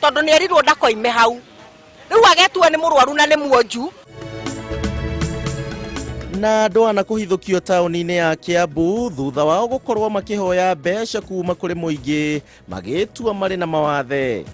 tondu ni erirwo ndakoime hau riu agetua ni murwaru na ni muonju na ndwana kuhithukio tauni-ini ya Kiambu thutha wao gukorwo makihoya mbeca kuma kuri muingi magitua mari na mawathe.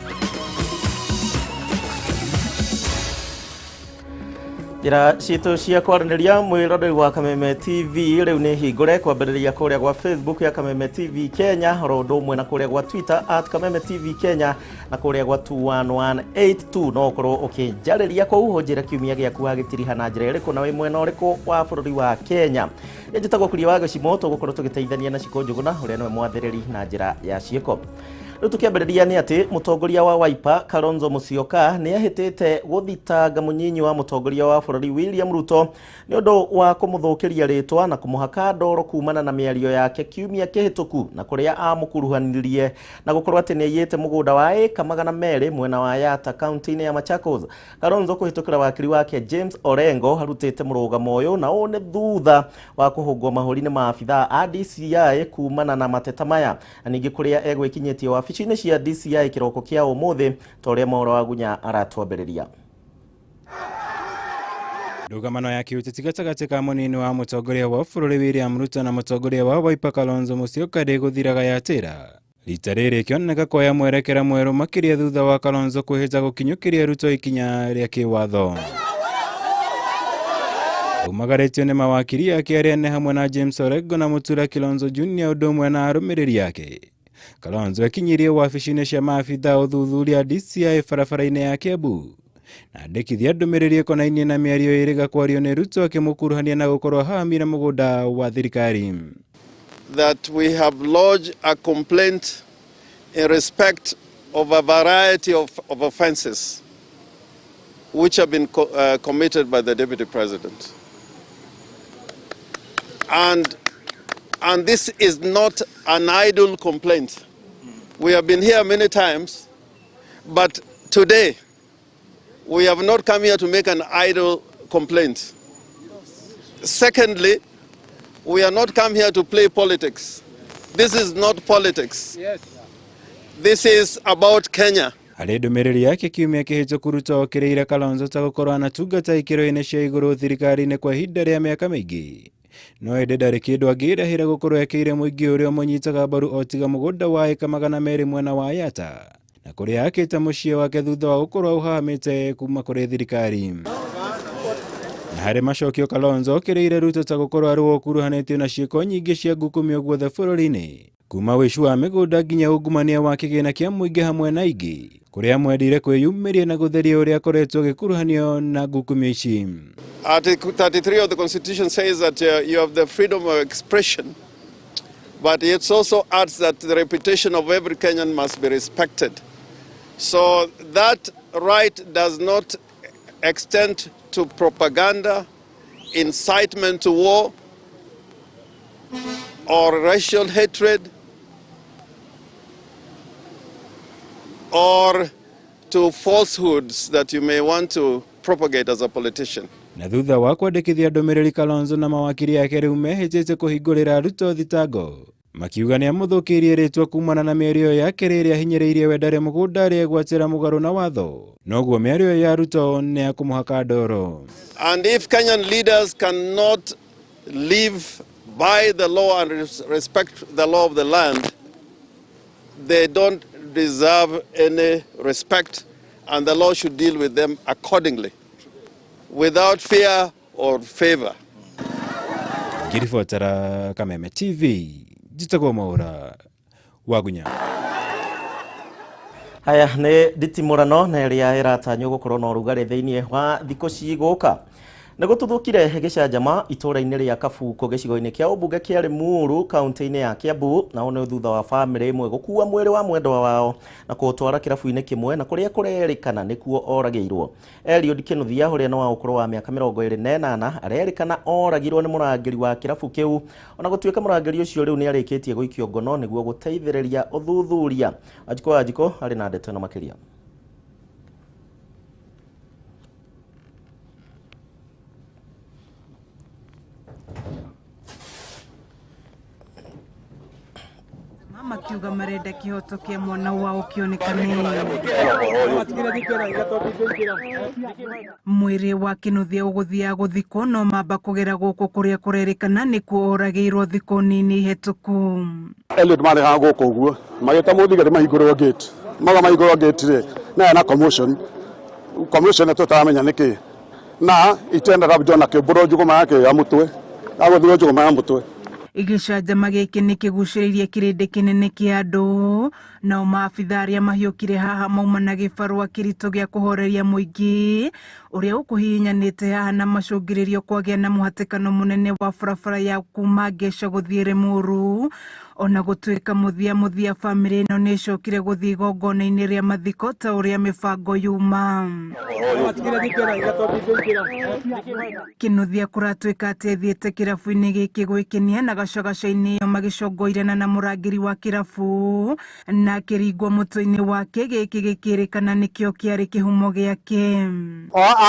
Njira citu cia kwaranĩria mwĩroreri wa Kameme TV rĩu nĩ hingũre kwambĩrĩria kũrĩa gwa Facebook ya Kameme TV Kenya, oro ũndũ ũmwe na kũrĩa gwa Twitter @Kameme TV Kenya na kũrĩa gwa 21182 no ũkorwo ũkĩnjarĩria kũu njĩra kiumia gĩaku wagĩtiriha na njĩra ĩrĩkũ na wĩ mwena ũrĩkũ wa bũrũri wa Kenya. Njĩtagwo Kuria Wa Gichimu, tũgũkorwo tũgĩteithania na Cikũ Njũgũna ũrĩa nĩwe mwathĩrĩri na njĩra ya ciĩko. Rĩu tũkĩambĩrĩria nĩ atĩ mũtongoria wa Wiper Kalonzo Musyoka nĩ ahĩtĩte gũthitanga mũnyinyi wa mũtongoria wa bũrũri William Ruto nĩ ũndũ wa kũmũthũkĩria rĩtwa na kũmũhaka ndoro kumana na mĩario yake kiumia kĩhĩtũku na kũrĩa amũkuruhanirie na gũkorwo atĩ nĩ aiyĩte mũgũnda wa ĩka 200 mwena wa Yatta kaunti-inĩ ya Machakos. Kalonzo kũhĩtũkĩra wakiri wake James Orengo harutĩte mũrũgamo ũyũ na ũũ nĩ thutha wa kũhũngwo mahũri-inĩ ma abithaa a DCI kumana na mateta maya, na ningĩ kũrĩa egwĩkinyĩtie wabici-inĩ cia DCI kĩroko kĩa ũmũthĩ ta ũrĩa Mwaũra wa Gunya aratwambĩrĩria. Ndũgamano ya kiũteti gatagatĩ ka mũnini wa mũtongoria wa bũrũri William Ruto na mũtongoria wa Wiper Kalonzo Musyoka ndĩgũthiraga yatĩra. Rita rĩrĩ kĩoneka kuoya mwerekera mwerũ makĩria thutha wa Kalonzo kwĩhĩta gũkinyũkĩria Ruto ikinya rĩa kĩwatho. Umagaretio nĩ mawakiri yake arĩa nĩ hamwe na James Orengo na Mutura Kilonzo Jr. ũndũ ũmwe na arũmĩrĩri yake. Kalonzo ekinyirie wabici-inĩ cia maabithaa ũthuthuria DCI barabara-inĩ ya Kiambu na ndekithia ndũmĩrĩri ĩkonainie na mĩario ĩrĩga kwario nĩ Ruto akĩmũkuruhania na gũkorwo ahamire mũgũnda wa thirikari. That we have lodged a complaint in respect of a variety of offenses which have been committed by the Deputy President. And this is not an idle complaint. We have been here many times, but today we have not come here to make an idle complaint. Secondly, we are not come here to play politics. This is not politics. Yes. This is about Kenya. Harĩ ndũmĩrĩri yake kiumia kĩhĩtũku Ruto okĩrĩire Kalonzo ta gũkorwo anatungata ikĩro-inĩ cia igũrũ thirikari-inĩ kwa ihinda rĩa mĩaka mĩingĩ. No ĩndĩ ndarĩ kĩndũ angĩrahĩra gũkorwo ekĩire mũingĩ ũrĩa mũnyitaga mbaru o tiga mũgũnda wa ĩka 200 mwena wa Yatta na kũrĩa akĩte mũciĩ wake thutha wa gũkorwo ũhahamĩte kuma kũrĩ thirikari. Na harĩ macokio Kalonzo okĩrĩire Ruto ta gũkorwo arĩ ũkuruhanĩtio na ciĩko nyingĩ cia ngukumio guothe bũrũri-inĩ, kuma wĩici wa mĩgũnda nginya ungumania wa kĩgĩna kĩa mũingĩ hamwe na ingĩ, kũrĩa mwendire kwĩyumĩria na gũtheria ũrĩa akoretwo agĩkuruhanio na ngukumio ici. Article 33 of the Constitution says that you have the freedom of expression, but it also adds that the reputation of every Kenyan must be respected. So that right does not extend to propaganda, incitement to war, or racial hatred, or to falsehoods that you may want to propagate as a politician. Na thutha wa kwandĩkithia ndũmĩrĩri Kalonzo na mawakiri yake rĩu mehĩtĩte kũhingũrĩra Ruto thitango, makiuga nĩ amũthũkĩirie rĩtwa kumana na mĩario yake rĩrĩa hinyĩrĩirie we ndarĩ mũgũnda arĩa egwatĩra mũgarũ na watho, noguo mĩario ya Ruto nĩ ya kũmũhaka ndoro. And if Kenyan leaders cannot live by the law and respect the law of the land, they don't deserve any respect, and the law should deal with them accordingly, without fear or favor. Ngiribotera Kameme TV, njĩtagwo Mwaũra wa Gunya. Haya nĩ nditimũrano na ĩrĩa ĩratanywo gũkorwo na ũrugarĩ thĩinĩ wa thikũ cigũka. Nĩgũtuthũkire gĩcanjama itũra-inĩ rĩa Kabuko gĩcigo-inĩ kĩa ũmbunge kĩa Limuru kaunti-inĩ ya Kiambu, na nĩ thutha wa bamĩrĩ ĩmwe gũkua mwĩrĩ wa mwendwa wao na kũũtwara kĩrabu-inĩ kĩmwe na kũrĩa kũrerĩkana nĩkuo oragĩirwo. Eliud Kĩnuthia ũrĩa nĩ wa ũkũrũ wa mĩaka 28 arerĩkana oragirwo nĩ mũrangĩri wa kĩrabu kĩu, ona gũtuĩka mũrangĩri ũcio rĩu nĩ arĩkĩtie gũikio ngono nĩguo gũteithĩrĩria ũthuthuria. Wanjikũ arĩ na ndeto na makĩria. makiuga marenda kihoto kia mwana wao kionekane. Mwiri wa Kinuthia uguthia guthikwo no mamba kugera guku kuria kurerikana ni kuoragiirwo thiko nini hetuku. Eliud marega guku uguo magita muthigari mahingurwo gate maga mahingurwo gate ri na commotion tutaramenya niki na itenda rabjona ke buro juguma yake ya mutwe aguthiwo juguma ya mutwe. Igicanjama giki ni kiguciririe kirindi kinene kia andu na maabitha aria mahiukire haha mauma na gibarua kirito gia kuhoreria muingi uria ukuhihinyanite haha na macungiririo kwagia na muhatikano munene wa barabara ya kuma Gesha guthii Limuru. Ona gutuika muthia family ino ni cokire guthii gongona-ini ria mathiko ta uria mibango yuma. Kinuthia kuratuika ati ethiete kirabu-ini giki gwikenia na gacagaca-ini iyo magicongoirana na murangiri wa kirabu na kiringwo mutwe-ini wake giki gikirikana nikio kiari kihumo giake.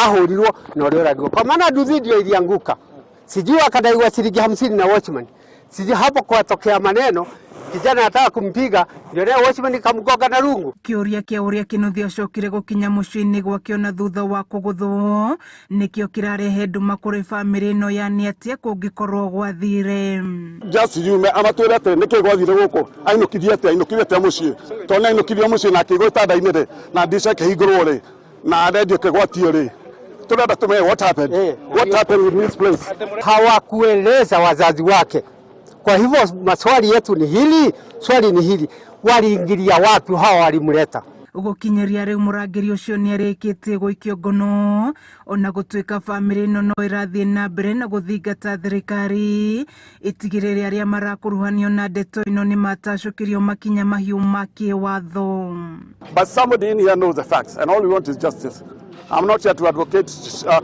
Ahurirwo na uria urangirwo komana nduthi ndio ilianguka, sijui akadaiwa shilingi 50 na watchman. Sijui hapo kwa tokea maneno kijana anataka kumpiga ndio leo watchman kamgonga na rungu. Kiuria kia uria Kinuthia cokire gukinya mucii-ini gwake na thutha wa kuguthwo nikio kirarehe nduma kuri family ino yani atia kungikorwo gwathire. Just you amatwire ati niki gwathire guku ainukithie ati mucii tona ainukithie mucii na kigwita ndaini ri na ndica kihingurwo ri na redio kigwatio ri. Tunataka tume what happened with this place. Hawakueleza wazazi wake. Kwa hivyo maswali yetu ni hili, swali ni hili, waliingilia wapi hawa walimleta? Gukinyeria riu murangiri ucio ni arikite guikio ngono ona gutuika family ino no irathie na mbere na guthingata thirikari itigirire aria marakuruhanio na ndeto ino ni matacukirio makinya mahiu make watho. But somebody in here knows the facts and all we want is justice. I'm not here to advocate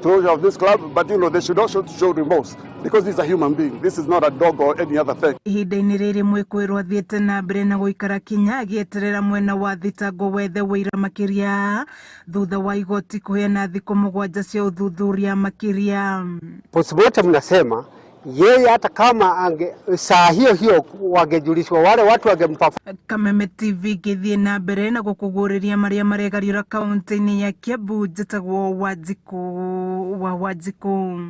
closure of this club, but you know they should also show remorse because this is a human being. This is not a dog or any other thing. Ihinda-ini riri mwikwiru athiete na mbere na guikara kinya agieterera mwena wa thitango wethe wira makiria thutha wa igoti kuheana thikũ 7 cia uthuthuria makiria. Postmortem mnasema yeye hata kama saa hiyo wangejulishwa wale watu wangempa. Kameme TV githie na mbere na gukuguriria maria maregariura kaunti-ini ya Kiambu njitagwo wa Wajiku.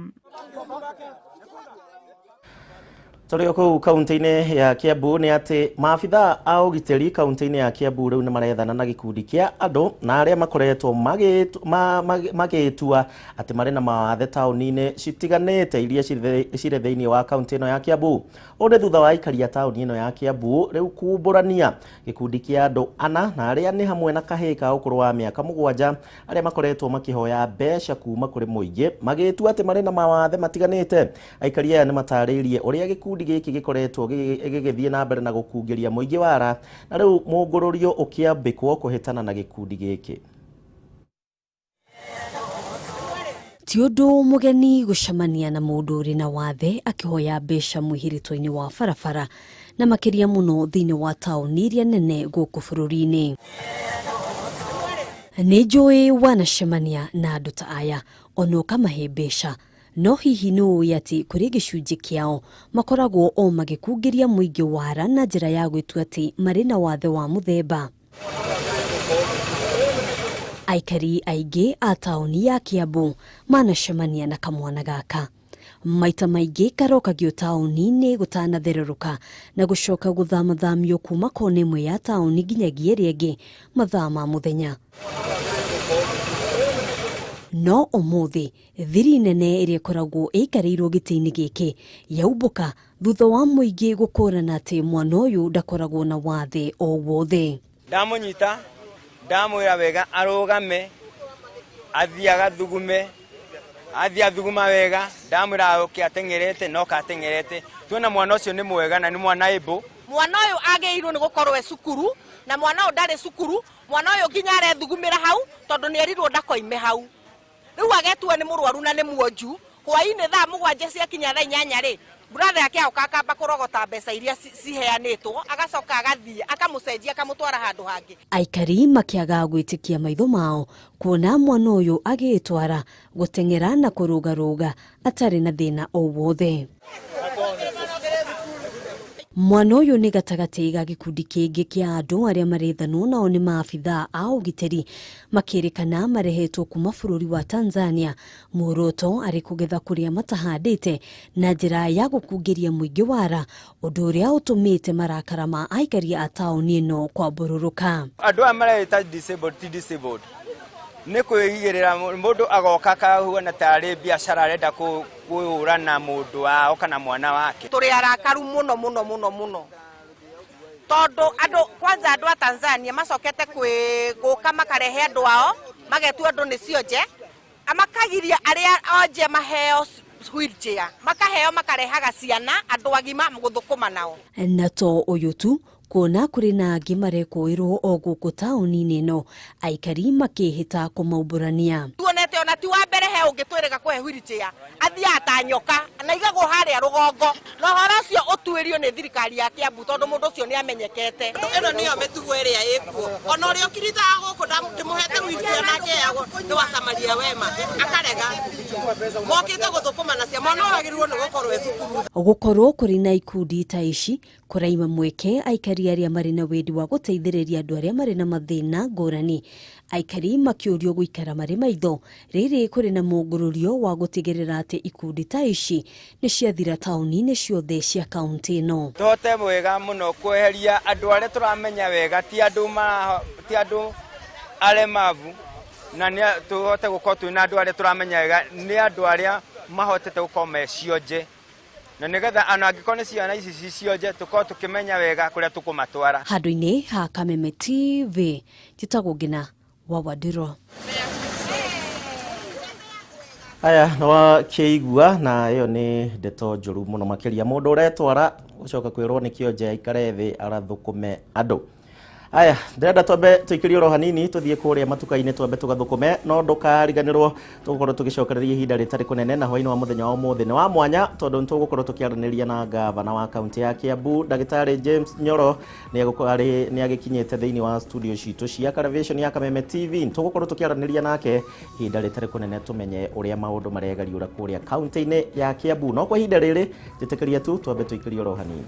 Tũrĩ kũu kaunti-inĩ ya Kiambu nĩ atĩ maabitha a ũgitĩri kaunti-inĩ ya Kiambu rĩu nĩ marethana na gĩkundi kĩa andũ na arĩa makoretwo magĩtua atĩ marĩ na mawathe taũni-inĩ citiganĩte iria cirĩ thĩinĩ wa kaunti ĩno ya Kiambu. Ũndũ thutha wa aikari a taũni ĩno ya Kiambu rĩu kumbũrania gĩkundi kĩa andũ ana na arĩa nĩ hamwe na kahĩĩ ka ũkũrũ wa mĩaka 7 arĩa makoretwo makĩhoya mbeca kuma kũrĩ mũingĩ magĩtua atĩ marĩ na mawathe matiganĩte. Aikari aya nĩ matarĩirie ũrĩa gĩkundi giki gikoretwo gigithie na mbere na gukungeria muingi wara na riu mungũrũrio ukiambikwo kuhitana na gikundi giki. Ti ũndũ mugeni gucemania na mũndũ ũrĩ na wathe akihoya mbeca mũhirito-inĩ wa barabara na makiria muno thĩinĩ wa taũni iria nene gũkũ bũrũri-inĩ. Nĩ njũĩ wanacemania na andũ ta aya ona ũkamahe mbeca. No hihi nĩũĩ atĩ kũrĩ gĩcunjĩ kĩao makoragwo o magĩkungĩria mũingĩ wara na njĩra ya gwĩtua atĩ marĩ na wathe wa mũthemba. Aikari aingĩ a taũni ya Kiambu manacemania na kamwana gaka. Maita maingĩ karokagio taũni-inĩ gũtanatherũrũka na gũcoka gũthamathamio kuma kona ĩmwe ya taũni nginyagia ĩrĩa ĩngĩ mathaa ma mũthenya. No ũmũthĩ thiri nene ĩrĩa ĩkoragwo ĩikarĩirwo gĩtĩ-inĩ gĩkĩ yaumbuka thutha wa mũingĩ gũkũrana atĩ mwana ũyũ ndakoragwo na wathe o wothe. Ndamũnyita ndamwĩra wega arũgame athiĩ agathugume athiĩ athuguma wega ndamwĩra oke ateng'erete no kateng'erete tuona mwana ũcio nĩ mwega na nĩ mwana ĩmbũ. Mwana ũyũ agĩrĩirwo nĩ gũkorwo e cukuru na mwana ũyũ ndarĩ cukuru mwana ũyũ nginya arethugumĩra hau tondũ nĩ erirwo ndakoime hau. Rĩu agetua nĩ mũrwaru na nĩ muonju hwaĩ-inĩ thaa 7 ciakinya thaa 8 rĩ brother yake aoka akamba kũrogota mbeca iria ciheanĩtwo agacoka agathiĩ akamũcenjia akamũtwara handũ hangĩ. Aikari makĩaga gwĩtĩkia maitho mao kuona mwana ũyũ agĩtwara gũteng'era na kũrũgarũga atarĩ na thĩna o wothe. Mwana uyu ni gatagati ga gikundi kingi kia andu aria marethanwo nao ni maabitha a ugitiri makirikana marehetwo kuma bururi wa Tanzania muoroto ari kugetha kuria matahandite na njira ya gukungiria muingi wara undu uria utumite marakara ma aikari a tauni ino kwa bururuka. Andu amareta disabled ni kwigirira mundu agoka kahuana tari biashara arenda kuhurana mundu wao kana mwana wake. Turi arakaru muno tondu andu kwanza andu a Tanzania macokete guka makarehe andu ao magetu andu ni cionje amakagiria aria onje maheo wheelchair makaheo makarehaga ciana andu agima guthukuma nao. Na to uyu tu kuona kuri na angi marekoirwo o guku tauni-ini ino aikari makihita kumauburania. Tuonete ona ti wa mbere he ungitwirega kuhe wheelchair athia ta nyoka na igago haria rugongo no horo cio utuirio ni thirikari ya Kiambu tondu mundu cio ni amenyekete. Ino niyo mitugo iria ikuo ona uria ukirita guku ndimuhete wheelchair nake yago ni wa Samaria wema akarega mokite guthukuma nacio mwana wagirwo ni gukorwo thukuru. Gukorwo kuri na ikundi ta ici kuraima mweke aikari aria mari na wendi wa guteithiriria andu aria mari na mathina ngurani. Aikari makiurio guikara mari maitho riri kuri na mungururio wa gutigirira ati ikundi ta ici ni ciathira tauni-ini ciothe cia kaunti ino. Tote wega muno kweheria andu aria turamenya wega ti andu alemavu na ni tuhote gukorwo twina andu aria turamenya wega ni andu aria mahotete gukorwo me cionje na nigetha ana angiko ni ciana ici cionje tukorwo tukimenya wega kuria tukumatwara. Handu-ini ha Kameme TV Njitagwo Ngina wa Wadiro. Aya no kĩigua na iyo ni ndeto njuru muno makiria mundu uretwara ucoka kwirwo ni kionje aikare thi arathukume andu. Aya ndenda twambe tuikirie ro hanini tuthie kuria matuka-ini twambe tugathukume no ndukariganirwo tugukorwo tugicokereria ihinda ritari kunene na hwaini wa muthenya wa umuthi ni wa mwanya tondu nitugukorwo tukiaraniria na gavana wa kaunti ya Kiambu Dagitari James Nyoro ni agikinyete thiini wa studio citu cia television ya Kameme TV tugukorwo tukiaraniria nake ihinda ritari kunene tumenye uria maundu maregariura kuria kaunti-ini ya Kiambu no kwa ihinda riri jitikiria tu twambe tuikirie ro hanini.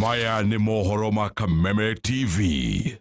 Maya ni mohoro ma Kameme TV.